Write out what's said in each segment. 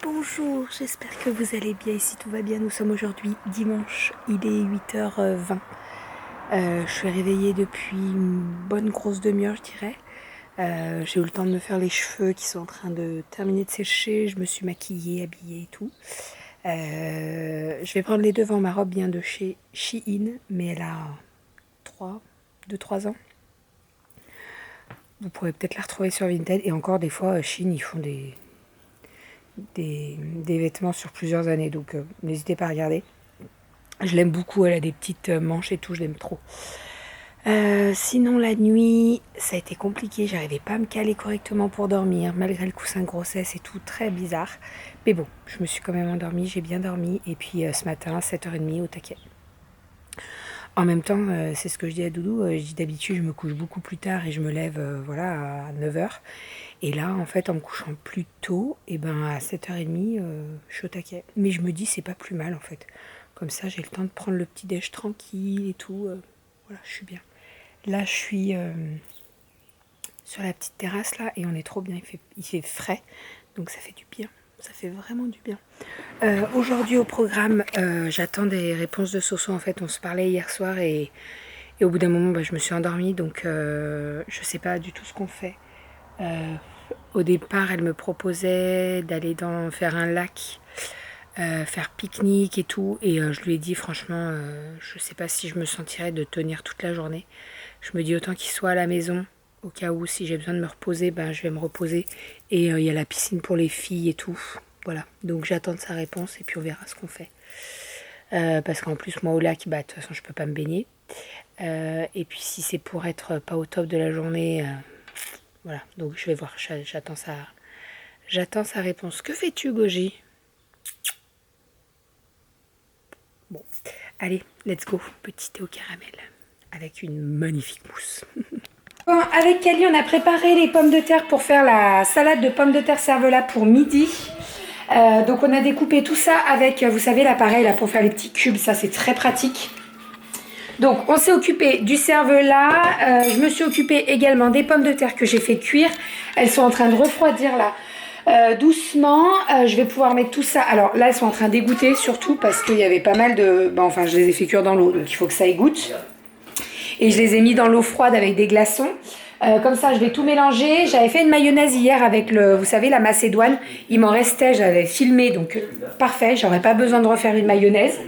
Bonjour, j'espère que vous allez bien. Ici tout va bien, nous sommes aujourd'hui dimanche, il est 8h20. Je suis réveillée depuis une bonne grosse demi-heure, je dirais. J'ai eu le temps de me faire les cheveux qui sont en train de terminer de sécher. Je me suis maquillée, habillée et tout. Je vais prendre les devants. Ma robe vient de chez Shein, mais elle a 2-3 ans. Vous pourrez peut-être la retrouver sur Vinted. Et encore des fois, Shein, ils font des vêtements sur plusieurs années, donc n'hésitez pas à regarder. Je l'aime beaucoup, elle a des petites manches et tout, je l'aime trop. Sinon la nuit, ça a été compliqué, j'arrivais pas à me caler correctement pour dormir, malgré le coussin de grossesse et tout, très bizarre. Mais bon, je me suis quand même endormie, j'ai bien dormi, et puis ce matin, 7h30 au taquet. En même temps, c'est ce que je dis à Doudou, je dis d'habitude je me couche beaucoup plus tard et je me lève voilà, à 9h. Et là, en fait, en me couchant plus tôt, et ben à 7h30, je suis au taquet. Mais je me dis, c'est pas plus mal en fait. Comme ça, j'ai le temps de prendre le petit déj tranquille et tout. Voilà, je suis bien. Là, je suis sur la petite terrasse là et on est trop bien. Il fait frais, donc ça fait du bien. Ça fait vraiment du bien. Aujourd'hui au programme, j'attends des réponses de Soso. En fait, on se parlait hier soir et au bout d'un moment, bah, je me suis endormie. Donc, je sais pas du tout ce qu'on fait. Au départ, elle me proposait d'aller faire un lac, faire pique-nique et tout. Et je lui ai dit, franchement, je sais pas si je me sentirais de tenir toute la journée. Je me dis autant qu'il soit à la maison. Au cas où, si j'ai besoin de me reposer, ben, je vais me reposer. Et il y a la piscine pour les filles et tout. Voilà, donc j'attends de sa réponse et puis on verra ce qu'on fait. Parce qu'en plus, moi au lac, bah, de toute façon, je peux pas me baigner. Et puis si c'est pour être pas au top de la journée, voilà, donc je vais voir, j'attends sa réponse. Que fais-tu, Goji? Bon, allez, let's go, petit thé au caramel, avec une magnifique mousse. Bon, avec Kali, on a préparé les pommes de terre pour faire la salade de pommes de terre cervelas pour midi. Donc on a découpé tout ça avec, vous savez, l'appareil là pour faire les petits cubes, ça c'est très pratique. Donc on s'est occupé du cervelas, je me suis occupée également des pommes de terre que j'ai fait cuire. Elles sont en train de refroidir là, doucement. Je vais pouvoir mettre tout ça. Alors là elles sont en train d'égoutter surtout parce qu'il y avait pas mal de... Bon, enfin je les ai fait cuire dans l'eau donc il faut que ça égoutte. Et je les ai mis dans l'eau froide avec des glaçons. Comme ça, je vais tout mélanger. J'avais fait une mayonnaise hier avec vous savez, la macédoine. Il m'en restait, j'avais filmé, donc parfait. J'aurais pas besoin de refaire une mayonnaise.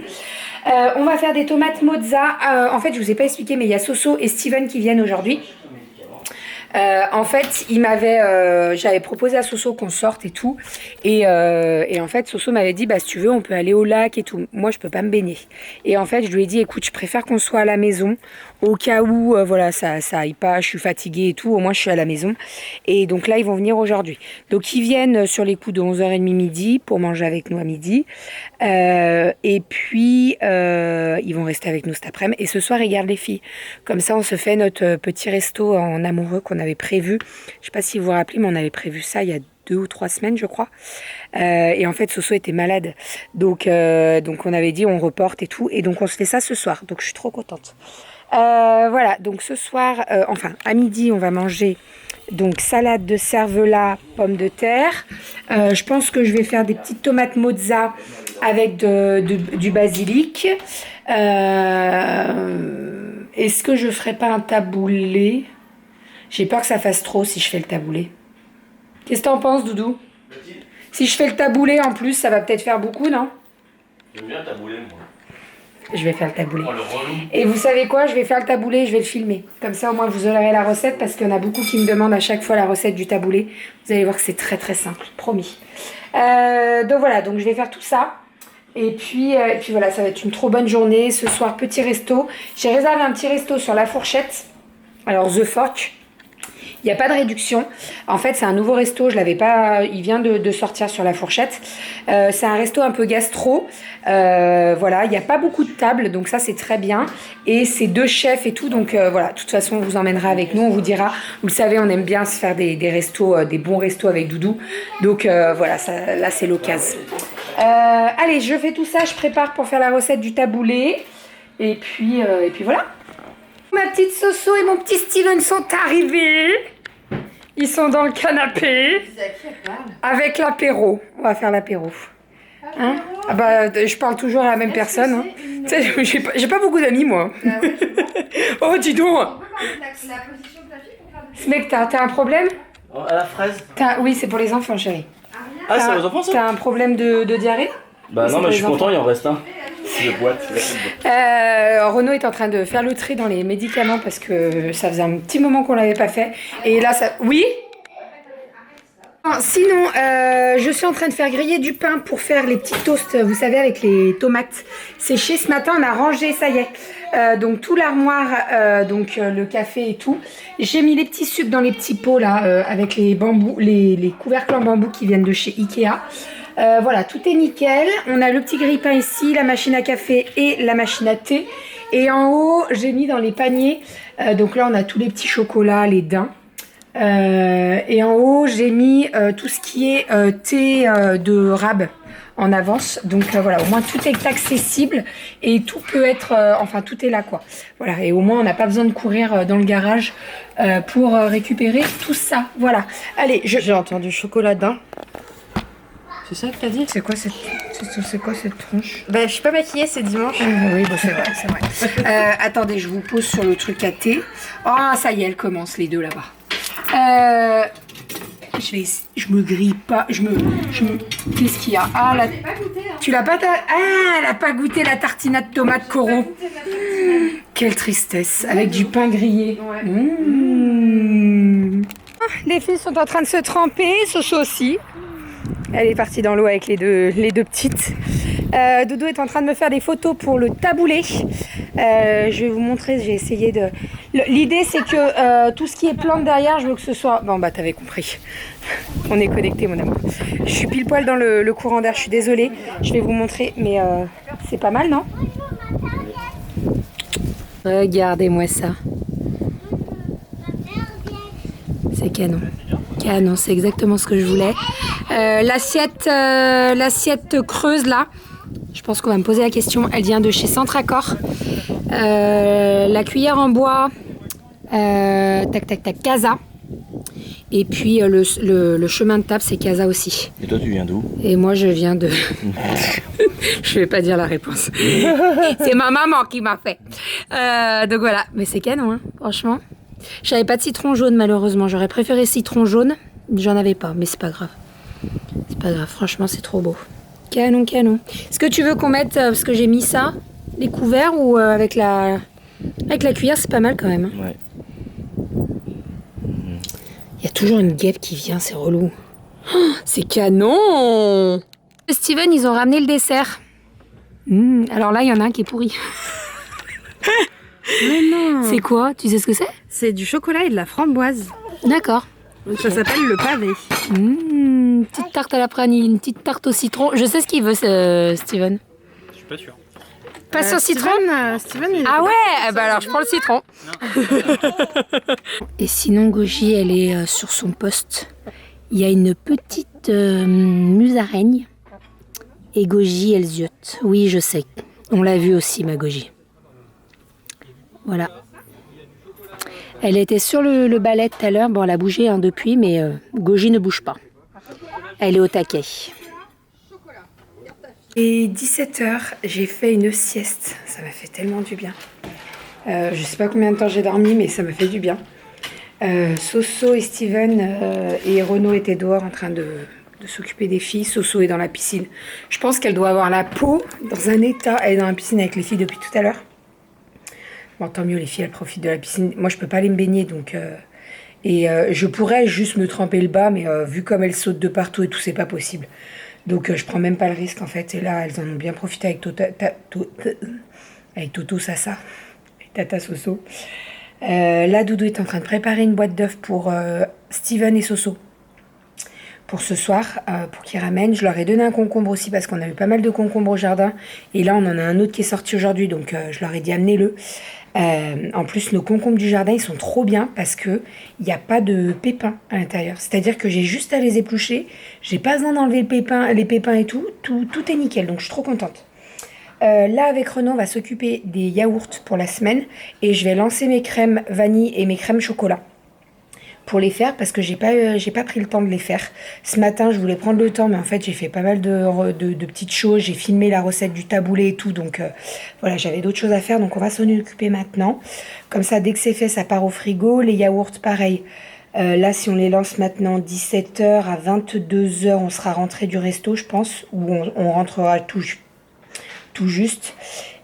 On va faire des tomates mozza. En fait, je vous ai pas expliqué, mais il y a Soso et Steven qui viennent aujourd'hui. En fait, j'avais proposé à Soso qu'on sorte et tout. Et en fait, Soso m'avait dit, bah, si tu veux, on peut aller au lac et tout. Moi, je peux pas me baigner. Et en fait, je lui ai dit, écoute, je préfère qu'on soit à la maison. Au cas où, voilà, ça aille pas, je suis fatiguée et tout. Au moins, je suis à la maison. Et donc là, ils vont venir aujourd'hui. Donc, ils viennent sur les coups de 11h30 midi pour manger avec nous à midi. Et puis, ils vont rester avec nous cet après-midi. Et ce soir, ils gardent les filles. Comme ça, on se fait notre petit resto en amoureux qu'on avait prévu. Je sais pas si vous vous rappelez, mais on avait prévu ça il y a 2 ou 3 semaines, je crois. Et en fait, Soso était malade. Donc on avait dit, on reporte et tout. Et donc, on se fait ça ce soir. Donc, je suis trop contente. Voilà, donc ce soir, enfin, à midi, on va manger donc salade de cervelas, pommes de terre. Je pense que je vais faire des petites tomates mozza avec du basilic. Est-ce que je ferai pas un taboulé? J'ai peur que ça fasse trop si je fais le taboulé. Qu'est-ce que t'en penses, Doudou? Si je fais le taboulé en plus, ça va peut-être faire beaucoup, non? J'aime bien taboulé, moi. Je vais faire le taboulé. Oh, le relou. Et vous savez quoi? Je vais faire le taboulé et je vais le filmer. Comme ça, au moins, vous aurez la recette parce qu'il y en a beaucoup qui me demandent à chaque fois la recette du taboulé. Vous allez voir que c'est très très simple, promis. Donc voilà, donc je vais faire tout ça. Et puis voilà, ça va être une trop bonne journée. Ce soir, petit resto. J'ai réservé un petit resto sur La Fourchette. Alors, The Fork. Il n'y a pas de réduction. En fait, c'est un nouveau resto. Je l'avais pas. Il vient de sortir sur La Fourchette. C'est un resto un peu gastro. Voilà, il n'y a pas beaucoup de tables, donc ça c'est très bien. Et c'est 2 chefs et tout, donc voilà. De toute façon, on vous emmènera avec nous. On vous dira. Vous le savez, on aime bien se faire des restos, des bons restos avec Doudou. Donc voilà, ça, là c'est l'occasion. Allez, je fais tout ça. Je prépare pour faire la recette du taboulé. Et puis voilà. Ma petite Soso et mon petit Steven sont arrivés. Ils sont dans le canapé avec l'apéro. On va faire l'apéro. Hein? Ah bah, je parle toujours à la même personne. Hein. J'ai pas beaucoup d'amis, moi. Oh, dis donc. Ce mec, t'as un problème? À la fraise. Oui, c'est pour les enfants, chérie. Ah, c'est pour les enfants, ça? T'as un problème de diarrhée? Bah non, mais je suis content, il en reste un. Je boite. Renaud est en train de faire le tri dans les médicaments parce que ça faisait un petit moment qu'on l'avait pas fait. Et là, ça... Oui? Sinon, je suis en train de faire griller du pain pour faire les petits toasts, vous savez, avec les tomates séchées. Ce matin, on a rangé, ça y est, donc tout l'armoire, le café et tout. J'ai mis les petits sucres dans les petits pots là, avec les bambous, les couvercles en bambou qui viennent de chez Ikea. Voilà, tout est nickel. On a le petit grille-pain ici, la machine à café et la machine à thé. Et en haut, j'ai mis dans les paniers, donc là, on a tous les petits chocolats, les daim. Et en haut, j'ai mis tout ce qui est thé de rab en avance. Donc voilà, au moins tout est accessible et tout peut être... enfin, tout est là, quoi. Voilà, et au moins, on n'a pas besoin de courir dans le garage pour récupérer tout ça. Voilà. Allez, J'ai entendu chocolat daim. C'est ça que t'as dit? C'est quoi cette tronche? Bah, je suis pas maquillée, c'est dimanche. Oui, bah, c'est vrai, c'est vrai. Attendez, je vous pose sur le truc à thé. Ah, ça y est, elles commencent, les deux, là-bas. Je me grille pas. Qu'est-ce qu'il y a? Ah, la... Tu l'as pas... Ah, elle a pas goûté la tartinade tomate Coro. Quelle tristesse. Avec du pain grillé. Ouais. Mmh. Les filles sont en train de se tremper. Soso aussi. Elle est partie dans l'eau avec les deux petites. Doudou est en train de me faire des photos pour le taboulé. Je vais vous montrer, j'ai essayé de... L'idée c'est que tout ce qui est plante derrière, je veux que ce soit... Bon bah t'avais compris. On est connectés mon amour. Je suis pile poil dans le courant d'air, je suis désolée. Je vais vous montrer, mais c'est pas mal non? Regardez-moi ça. C'est canon. Canon, c'est exactement ce que je voulais. L'assiette creuse là, je pense qu'on va me poser la question, elle vient de chez Centracor. La cuillère en bois, Casa. Et puis le chemin de table, c'est Casa aussi. Et toi, tu viens d'où? Et moi, je viens de... Je vais pas dire la réponse. C'est ma maman qui m'a fait. Donc voilà, mais c'est canon, hein, franchement. J'avais pas de citron jaune malheureusement. J'aurais préféré citron jaune. J'en avais pas, mais c'est pas grave. C'est pas grave, franchement, c'est trop beau. Canon, canon. Est-ce que tu veux qu'on mette, parce que j'ai mis ça, les couverts ou avec la cuillère, c'est pas mal quand même. Hein. Ouais. Il y a toujours une guêpe qui vient, c'est relou. Oh, c'est canon! Steven, ils ont ramené le dessert. Alors là, il y en a un qui est pourri. Mais non! C'est quoi? Tu sais ce que c'est? C'est du chocolat et de la framboise. D'accord. Ça s'appelle le pavé. Petite tarte à la pranie, une petite tarte au citron. Je sais ce qu'il veut, Steven. Je suis pas sûr. Pas sur citron? Steven, il est Ah ouais? Bah alors je prends le citron. Et sinon, Goji, elle est sur son poste. Il y a une petite musaraigne. Et Goji, elle ziote. Oui, je sais. On l'a vu aussi, ma Goji. Voilà. Elle était sur le balai tout à l'heure. Bon, elle a bougé hein, depuis, mais Goji ne bouge pas. Elle est au taquet. Et 17h, j'ai fait une sieste. Ça m'a fait tellement du bien. Je sais pas combien de temps j'ai dormi, mais ça m'a fait du bien. Soso et Steven et Renaud étaient dehors en train de s'occuper des filles. Soso est dans la piscine. Je pense qu'elle doit avoir la peau dans un état. Elle est dans la piscine avec les filles depuis tout à l'heure. Bon, tant mieux, les filles, elles profitent de la piscine. Moi, je peux pas aller me baigner, donc... je pourrais juste me tremper le bas, mais vu comme elles sautent de partout et tout, c'est pas possible. Donc, je prends même pas le risque, en fait. Et là, elles en ont bien profité avec Toto Sasa et Tata Soso. Là, Doudou est en train de préparer une boîte d'œufs pour Steven et Soso. Pour ce soir, pour qu'ils ramènent. Je leur ai donné un concombre aussi, parce qu'on a eu pas mal de concombres au jardin. Et là, on en a un autre qui est sorti aujourd'hui, donc je leur ai dit amenez-le. En plus, nos concombres du jardin, ils sont trop bien parce que il n'y a pas de pépins à l'intérieur. C'est-à-dire que j'ai juste à les éplucher. J'ai pas besoin d'enlever les pépins et tout. Tout est nickel, donc je suis trop contente. Là, avec Renaud, on va s'occuper des yaourts pour la semaine. Et je vais lancer mes crèmes vanille et mes crèmes chocolat. pour les faire parce que j'ai pas pris le temps de les faire. Ce matin, je voulais prendre le temps, mais en fait, j'ai fait pas mal de petites choses. J'ai filmé la recette du taboulé et tout, donc voilà, j'avais d'autres choses à faire, donc on va s'en occuper maintenant. Comme ça, dès que c'est fait, ça part au frigo. Les yaourts, pareil. Là, si on les lance maintenant 17h à 22h, on sera rentré du resto, je pense, ou on rentrera tout juste.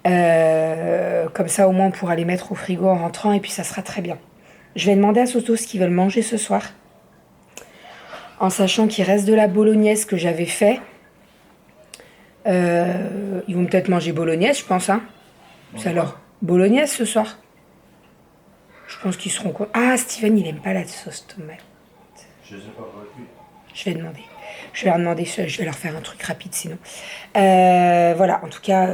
Comme ça, au moins, on pourra les mettre au frigo en rentrant et puis ça sera très bien. Je vais demander à Soso ce qu'ils veulent manger ce soir. En sachant qu'il reste de la bolognaise que j'avais fait. Ils vont peut-être manger bolognaise, je pense. Hein. C'est alors bolognaise ce soir. Je pense qu'ils seront contents. Ah, Steven, il aime pas la sauce tomate. Je sais pas. Je vais demander. Je vais leur demander, je vais leur faire un truc rapide sinon. Voilà, en tout cas,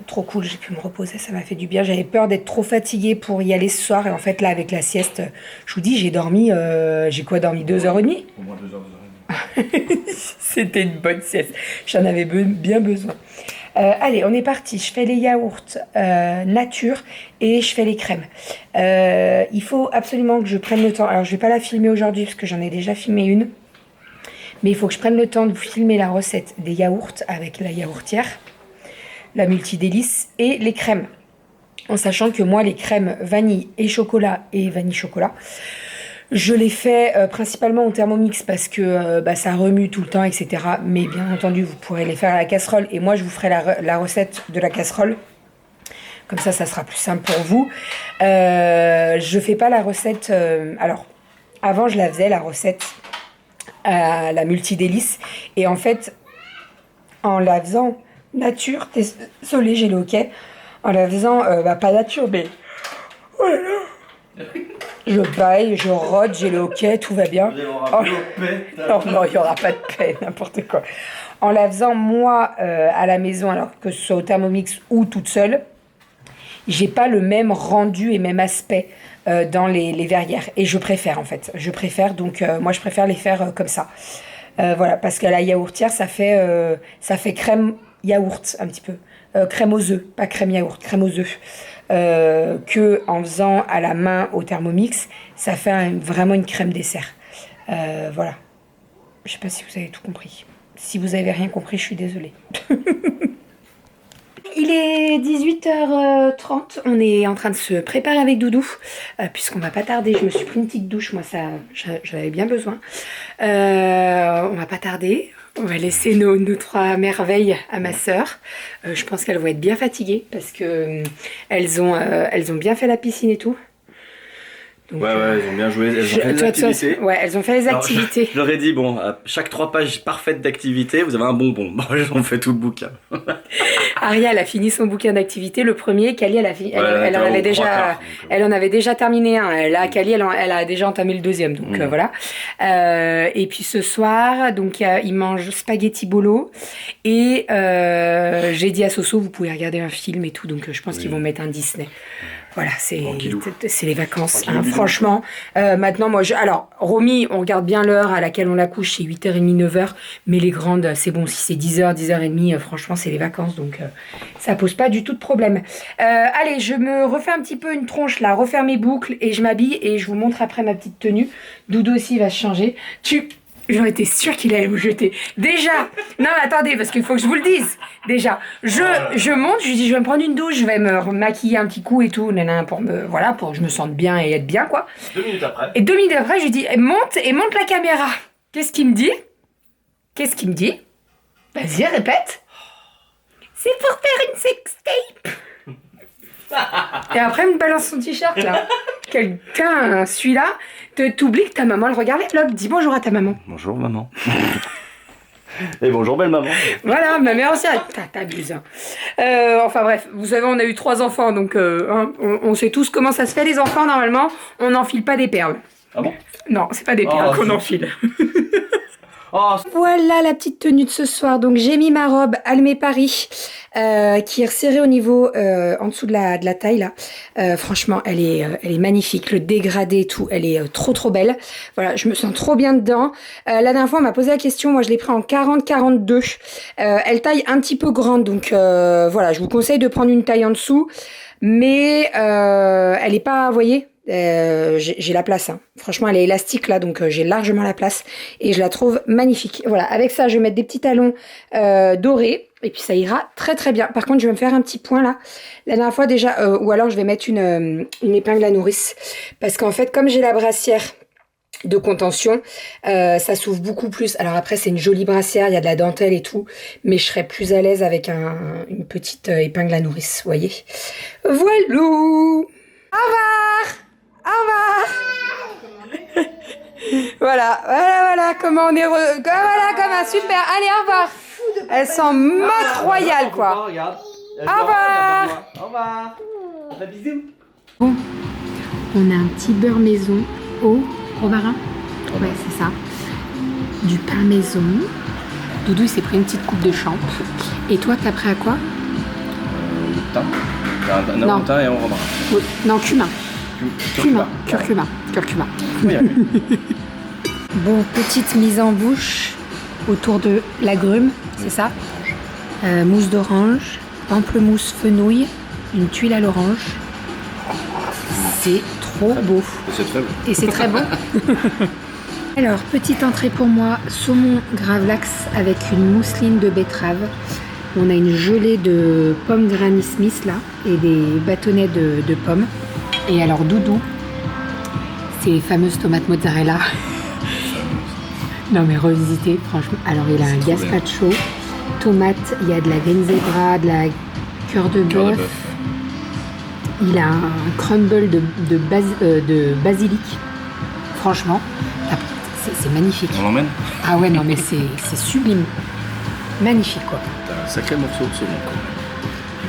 trop cool, j'ai pu me reposer, ça m'a fait du bien. J'avais peur d'être trop fatiguée pour y aller ce soir. Et en fait, là, avec la sieste, je vous dis, j'ai dormi, j'ai dormi 2h30 ? Au moins 2h. C'était une bonne sieste. J'en avais bien besoin. Allez, on est parti. Je fais les yaourts nature et je fais les crèmes. Il faut absolument que je prenne le temps. Alors, je vais pas la filmer aujourd'hui parce que j'en ai déjà filmé une. Mais il faut que je prenne le temps de vous filmer la recette des yaourts avec la yaourtière, la multidélice et les crèmes. En sachant que moi, les crèmes vanille et vanille chocolat, je les fais principalement au Thermomix parce que ça remue tout le temps, etc. Mais bien entendu, vous pourrez les faire à la casserole. Et moi, je vous ferai la recette de la casserole. Comme ça sera plus simple pour vous. Je fais pas la recette... alors, avant, je la faisais, la recette... à la multidélice et en fait en la faisant nature, désolée j'ai le hoquet, en la faisant pas nature mais voilà. Je baille, je rôde, j'ai le hoquet, tout va bien. Non, il n'y aura pas de paix, n'importe quoi. En la faisant moi à la maison, alors que ce soit au Thermomix ou toute seule, j'ai pas le même rendu et même aspect dans les verrières. Et je préfère en fait. Donc moi je préfère les faire comme ça. Voilà, parce qu'à la yaourtière, ça fait crème yaourt un petit peu. Crème aux œufs, pas crème yaourt, crème aux œufs. Que en faisant à la main au Thermomix, ça fait vraiment une crème dessert. Voilà. Je sais pas si vous avez tout compris. Si vous avez rien compris, je suis désolée. Il est 18h30, on est en train de se préparer avec Doudou, puisqu'on va pas tarder. Je me suis pris une petite douche, moi ça, j'en avais bien besoin. On va pas tarder, on va laisser nos 3 merveilles à ma sœur. Je pense qu'elles vont être bien fatiguées, parce que elles ont bien fait la piscine et tout. Donc, ouais, elles ont bien joué, elles ont fait des activités. Ouais, elles ont fait les activités. Je leur ai dit, bon, à chaque 3 pages parfaites d'activités, vous avez un bonbon. Bon, elles ont fait tout le bouquin. Aria, elle a fini son bouquin d'activités, le premier. Kali, elle en avait déjà terminé un. Là, Kali, elle a déjà entamé le deuxième. Donc voilà. Et puis ce soir, donc ils mangent spaghetti bolo. Et j'ai dit à Soso, vous pouvez regarder un film et tout. Donc je pense qu'ils vont mettre un Disney. Voilà, c'est les vacances, hein, franchement. Maintenant, alors, Romy, on regarde bien l'heure à laquelle on la couche, c'est 8h30, 9h. Mais les grandes, c'est bon, si c'est 10h, 10h30, franchement, c'est les vacances. Donc, ça pose pas du tout de problème. Allez, je me refais un petit peu une tronche, là, refaire mes boucles et je m'habille. Et je vous montre après ma petite tenue. Doudou aussi va se changer. J'en étais sûre qu'il allait vous jeter. Déjà, non, attendez, parce qu'il faut que je vous le dise. Déjà, je monte, je lui dis, je vais me prendre une douche, je vais me maquiller un petit coup et tout, pour que je me sente bien et être bien, quoi. 2 minutes après. Et 2 minutes après, je lui dis, monte la caméra. Qu'est-ce qu'il me dit? Vas-y, répète. C'est pour faire une sextape. Et après, il me balance son t-shirt, là. Quelqu'un, celui-là, t'oublies que ta maman le regardait. Là, dis bonjour à ta maman. Bonjour, maman. Et bonjour, belle maman. Voilà, ma mère aussi, t'abuses. Enfin bref, vous savez, on a eu 3 enfants, donc on sait tous comment ça se fait, les enfants, normalement. On n'enfile pas des perles. Ah bon? Non, c'est pas des perles qu'on enfile. Oh. Voilà la petite tenue de ce soir. Donc j'ai mis ma robe Almé Paris qui est resserrée au niveau en dessous de la taille là. Franchement, elle est magnifique. Le dégradé et tout, elle est trop belle. Voilà, je me sens trop bien dedans. La dernière fois, on m'a posé la question. Moi, je l'ai pris en 40-42. Elle taille un petit peu grande, donc voilà, je vous conseille de prendre une taille en dessous. Mais elle est pas, vous voyez, J'ai la place, hein. Franchement elle est élastique là, donc j'ai largement la place et je la trouve magnifique. Voilà, avec ça je vais mettre des petits talons dorés et puis ça ira très très bien. Par contre je vais me faire un petit point là, la dernière fois déjà, ou alors je vais mettre une épingle à nourrice, parce qu'en fait comme j'ai la brassière de contention, ça s'ouvre beaucoup plus. Alors après c'est une jolie brassière, il y a de la dentelle et tout, mais je serais plus à l'aise avec une petite épingle à nourrice, vous voyez. Voilà. Au revoir. Au revoir. Voilà, comment on est voilà, comme un super. Allez, au revoir. Elles sont moque royales, quoi. Regarde. Au revoir. Au revoir. Bisous. Bon, on a un petit beurre maison au romarin. Ouais, c'est ça. Du pain maison. Doudou, il s'est pris une petite coupe de champ. Et toi, t'as pris à quoi? Le thym. Un thym et un romarin. Oui. Non, cumin. Curcuma. Oui, Bon, petite mise en bouche autour de l'agrume, c'est ça. Mousse d'orange, pamplemousse fenouil, une tuile à l'orange. C'est trop beau. C'est très bon. Et c'est très bon. Alors, petite entrée pour moi, saumon gravlax avec une mousseline de betterave. On a une gelée de pommes Granny Smith là, et des bâtonnets de pommes. Et alors Doudou, c'est les fameuses tomates mozzarella. Non mais revisité, franchement. Alors il a un gazpacho, tomate, il y a de la zebra, de la cœur de bœuf. Il a un crumble de basilic. Franchement, c'est magnifique. On l'emmène? Ah ouais, non mais c'est sublime. Magnifique quoi. T'as un sacré morceau de saumon quoi.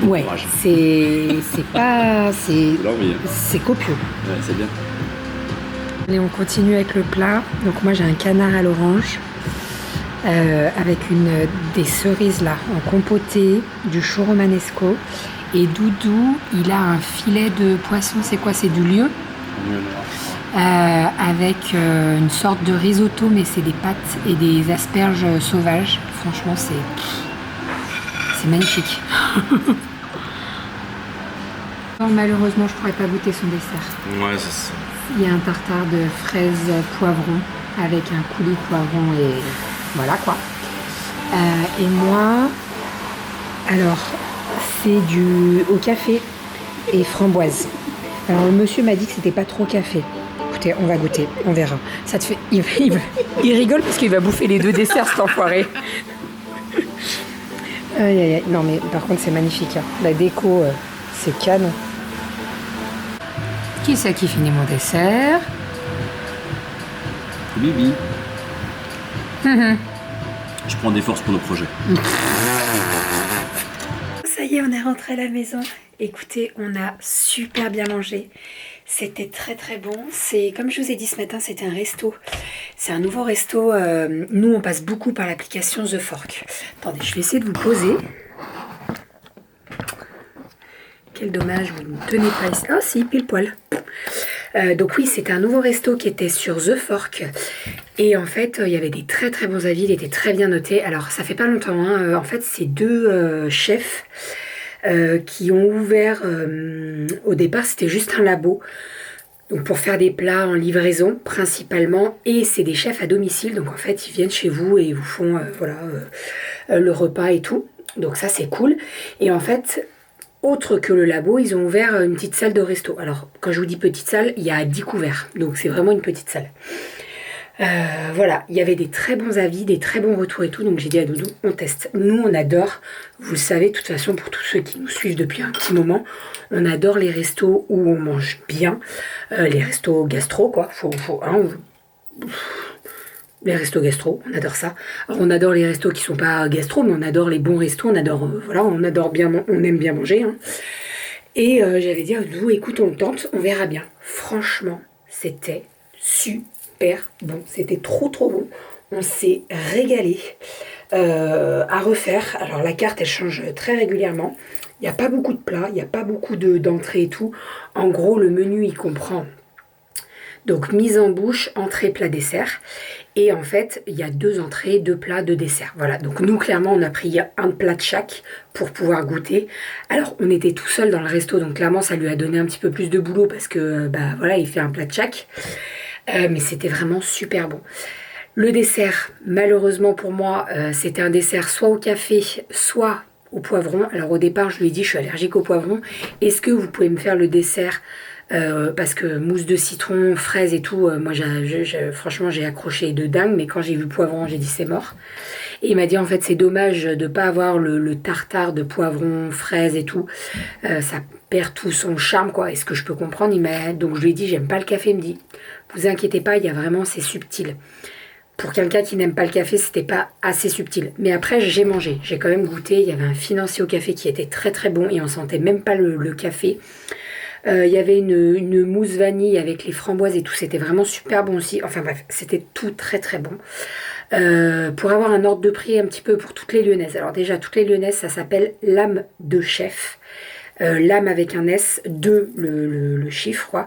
Bon ouais, courage. c'est pas... C'est copieux. Ouais, c'est bien. Et on continue avec le plat. Donc moi j'ai un canard à l'orange avec des cerises là en compoté, du chou romanesco. Et Doudou, il a un filet de poisson, c'est quoi? C'est du lieu avec une sorte de risotto, mais c'est des pâtes et des asperges sauvages. Franchement, c'est magnifique. Non, malheureusement, je pourrais pas goûter son dessert. Ouais, c'est ça. Il y a un tartare de fraises poivron avec un coulis poivron et voilà quoi. Et moi, alors, c'est au café et framboise. Alors le monsieur m'a dit que c'était pas trop café. Écoutez, on va goûter, on verra. Ça te fait... Il rigole parce qu'il va bouffer les deux desserts, cet enfoiré. Aïe, aïe, aïe. Non mais par contre c'est magnifique. Hein. La déco, c'est canon. Qui c'est qui finit mon dessert? Bibi. Je prends des forces pour le projet. Ça y est, on est rentré à la maison. Écoutez, on a super bien mangé. C'était très très bon. C'est comme je vous ai dit ce matin, c'était un resto. C'est un nouveau resto. Nous, on passe beaucoup par l'application The Fork. Attendez, je vais essayer de vous poser. Quel dommage, vous ne tenez pas ici. Oh si, pile poil. Donc oui, c'était un nouveau resto qui était sur The Fork. Et en fait, il y avait des très très bons avis. Il était très bien noté. Alors, ça fait pas longtemps. Hein. En fait, c'est deux chefs qui ont ouvert... au départ, c'était juste un labo. Donc pour faire des plats en livraison principalement. Et c'est des chefs à domicile. Donc en fait, ils viennent chez vous et ils vous font le repas et tout. Donc ça, c'est cool. Et en fait... Autre que le labo, ils ont ouvert une petite salle de resto. Alors, quand je vous dis petite salle, il y a 10 couverts. Donc, c'est vraiment une petite salle. Voilà, il y avait des très bons avis, des très bons retours et tout. Donc, j'ai dit à Doudou, on teste. Nous, on adore, vous le savez, de toute façon, pour tous ceux qui nous suivent depuis un petit moment, on adore les restos où on mange bien. Les restos gastro, quoi. Les restos gastro, on adore ça. Alors, on adore les restos qui sont pas gastro, mais on adore les bons restos, on adore, on adore bien, on aime bien manger. Hein. Et j'avais dit, Doudou, écoute, on tente, on verra bien. Franchement, c'était super bon, c'était trop trop bon. On s'est régalé à refaire. Alors la carte, elle change très régulièrement. Il n'y a pas beaucoup de plats, il n'y a pas beaucoup d'entrées et tout. En gros, le menu, il comprend donc mise en bouche, entrée, plat, dessert. Et en fait, il y a 2 entrées, 2 plats, 2 desserts. Voilà, donc nous, clairement, on a pris un plat de chaque pour pouvoir goûter. Alors, on était tout seul dans le resto, donc clairement, ça lui a donné un petit peu plus de boulot parce que, bah voilà, il fait un plat de chaque. Mais c'était vraiment super bon. Le dessert, malheureusement pour moi, c'était un dessert soit au café, soit au poivron. Alors au départ, je lui ai dit, je suis allergique au poivron. Est-ce que vous pouvez me faire le dessert parce que mousse de citron, fraise et tout, moi franchement j'ai accroché de dingue, mais quand j'ai vu poivron, j'ai dit c'est mort. Et il m'a dit en fait c'est dommage de ne pas avoir le tartare de poivron, fraise et tout, ça perd tout son charme quoi. Est-ce que je peux comprendre? Donc je lui ai dit j'aime pas le café, il me dit vous inquiétez pas, il y a vraiment c'est subtil. Pour quelqu'un qui n'aime pas le café, c'était pas assez subtil. Mais après, j'ai mangé. J'ai quand même goûté. Il y avait un financier au café qui était très très bon et on sentait même pas le café. Il y avait une mousse vanille avec les framboises et tout. C'était vraiment super bon aussi. Enfin bref, c'était tout très très bon. Pour avoir un ordre de prix un petit peu pour toutes les lyonnaises. Alors déjà, toutes les lyonnaises, ça s'appelle l'âme de chef. L'âme avec un S, 2 le chiffre, quoi,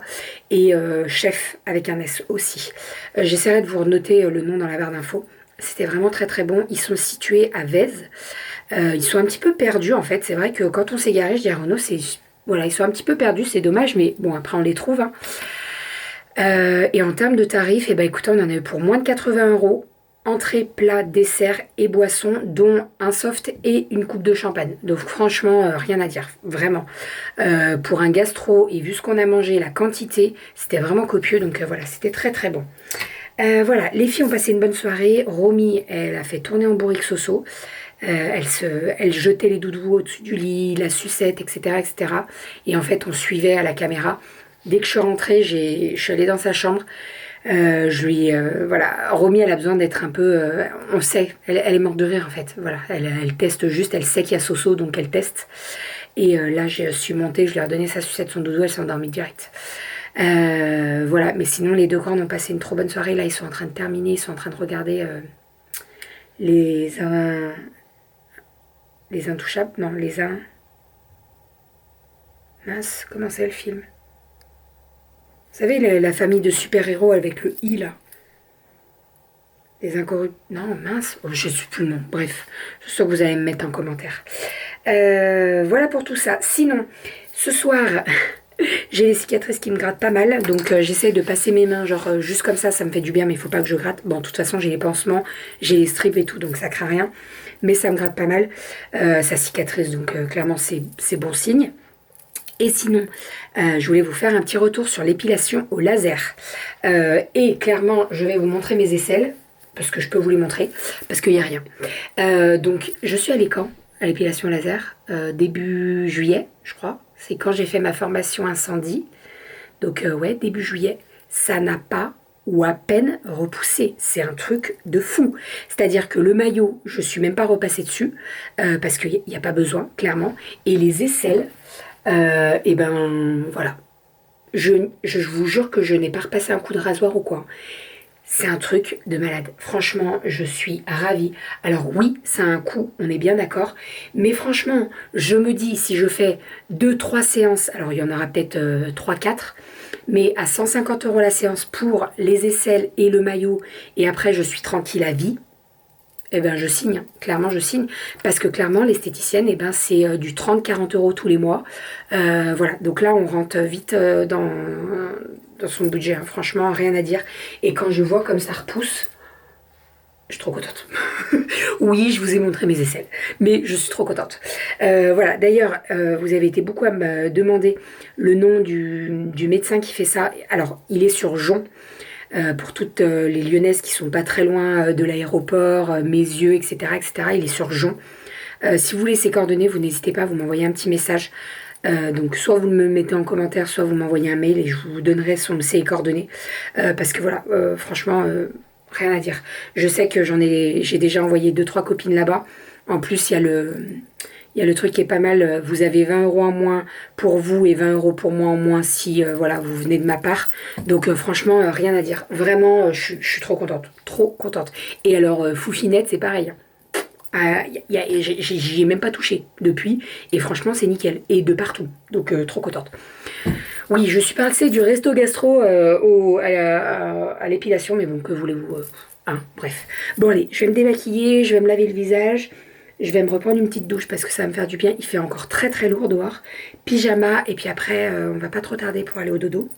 et chef avec un S aussi. J'essaierai de vous noter le nom dans la barre d'infos. C'était vraiment très très bon. Ils sont situés à Vèze. Ils sont un petit peu perdus en fait. C'est vrai que quand on s'est garé, je dis à Renaud, voilà, ils sont un petit peu perdus, c'est dommage, mais bon, après on les trouve. Hein. Et en termes de tarifs, eh ben, écoutez, on en a eu pour moins de 80 €. Entrée, plat, dessert et boisson, dont un soft et une coupe de champagne. Donc franchement, rien à dire, vraiment. Pour un gastro, et vu ce qu'on a mangé, la quantité, c'était vraiment copieux, donc voilà, c'était très très bon. Voilà, les filles ont passé une bonne soirée. Romy, elle a fait tourner en bourrique Soso. Elle jetait les doudous au-dessus du lit, la sucette, etc., etc. Et en fait, on suivait à la caméra. Dès que je suis rentrée, je suis allée dans sa chambre. Voilà, Romy, elle a besoin d'être un peu, on sait, elle est morte de rire en fait. Voilà, elle teste juste, elle sait qu'il y a Soso, donc elle teste. Et là, je suis montée, je lui ai redonné sa sucette, son doudou, elle s'est endormie direct. Voilà, mais sinon, les 2 grands ont passé une trop bonne soirée. Là, ils sont en train de terminer, ils sont en train de regarder les Intouchables, non, mince, comment c'est le film? Vous savez, la famille de super-héros avec le I, là. Les incorruptibles... Non, mince. Oh, je ne sais plus le nom. Bref, je suis sûre que vous allez me mettre en commentaire. Voilà pour tout ça. Sinon, ce soir, j'ai les cicatrices qui me grattent pas mal. Donc, j'essaie de passer mes mains, genre, juste comme ça me fait du bien, mais il faut pas que je gratte. Bon, de toute façon, j'ai les pansements, j'ai les strips et tout, donc ça craint rien. Mais ça me gratte pas mal. Ça cicatrise, donc clairement, c'est bon signe. Et sinon, je voulais vous faire un petit retour sur l'épilation au laser. Et clairement, je vais vous montrer mes aisselles, parce que je peux vous les montrer, parce qu'il n'y a rien. Donc, je suis allée quand à l'épilation laser? Début juillet, je crois. C'est quand j'ai fait ma formation incendie. Donc, ouais, début juillet. Ça n'a pas ou à peine repoussé. C'est un truc de fou. C'est-à-dire que le maillot, je ne suis même pas repassée dessus, parce qu'il n'y a pas besoin, clairement. Et les aisselles... et ben voilà, je vous jure que je n'ai pas repassé un coup de rasoir ou quoi. C'est un truc de malade. Franchement, je suis ravie. Alors oui, ça a un coût, on est bien d'accord. Mais franchement, je me dis, si je fais 2-3 séances, alors il y en aura peut-être 3-4, mais à 150 € la séance pour les aisselles et le maillot, et après je suis tranquille à vie, eh ben je signe, clairement je signe, parce que clairement l'esthéticienne, eh ben c'est du 30-40 € tous les mois. Voilà, donc là on rentre vite dans son budget, hein. Franchement rien à dire. Et quand je vois comme ça repousse, je suis trop contente. Oui, je vous ai montré mes aisselles, mais je suis trop contente. Voilà, d'ailleurs, vous avez été beaucoup à me demander le nom du médecin qui fait ça. Alors, il est sur Jon. Pour toutes les Lyonnaises qui sont pas très loin de l'aéroport, mes yeux, etc., etc. Il est sur Jon. Si vous voulez ses coordonnées, vous n'hésitez pas, vous m'envoyez un petit message. Donc soit vous me mettez en commentaire, soit vous m'envoyez un mail et je vous donnerai ses coordonnées. Parce que voilà, franchement, rien à dire. Je sais que j'ai déjà envoyé 2-3 copines là-bas. En plus, il y a le truc qui est pas mal, vous avez 20 € en moins pour vous et 20 € pour moi en moins si voilà, vous venez de ma part. Donc franchement, rien à dire. Vraiment, je suis trop contente. Trop contente. Et alors, Foufinette, c'est pareil. J'y ai même pas touché depuis. Et franchement, c'est nickel. Et de partout. Donc, trop contente. Oui, je suis passée du resto gastro à l'épilation. Mais bon, que voulez-vous Hein, bref. Bon allez, je vais me démaquiller, je vais me laver le visage. Je vais me reprendre une petite douche parce que ça va me faire du bien. Il fait encore très très lourd dehors. Pyjama et puis après on va pas trop tarder pour aller au dodo.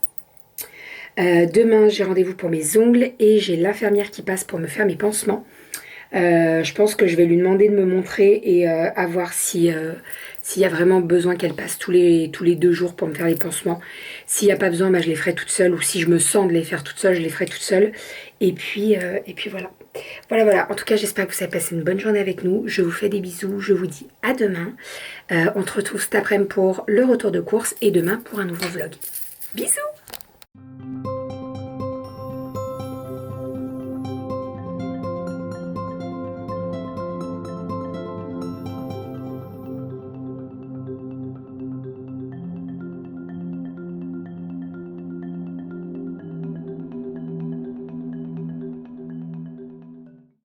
Demain j'ai rendez-vous pour mes ongles et j'ai l'infirmière qui passe pour me faire mes pansements. Je pense que je vais lui demander de me montrer et à voir si, s'il y a vraiment besoin qu'elle passe tous les 2 jours pour me faire les pansements. S'il n'y a pas besoin, bah, je les ferai toute seule. Ou si je me sens de les faire toute seule, je les ferai toute seule. Et puis voilà. Voilà. En tout cas, j'espère que vous avez passé une bonne journée avec nous. Je vous fais des bisous. Je vous dis à demain. On se retrouve cet après-midi pour le retour de course et demain pour un nouveau vlog. Bisous!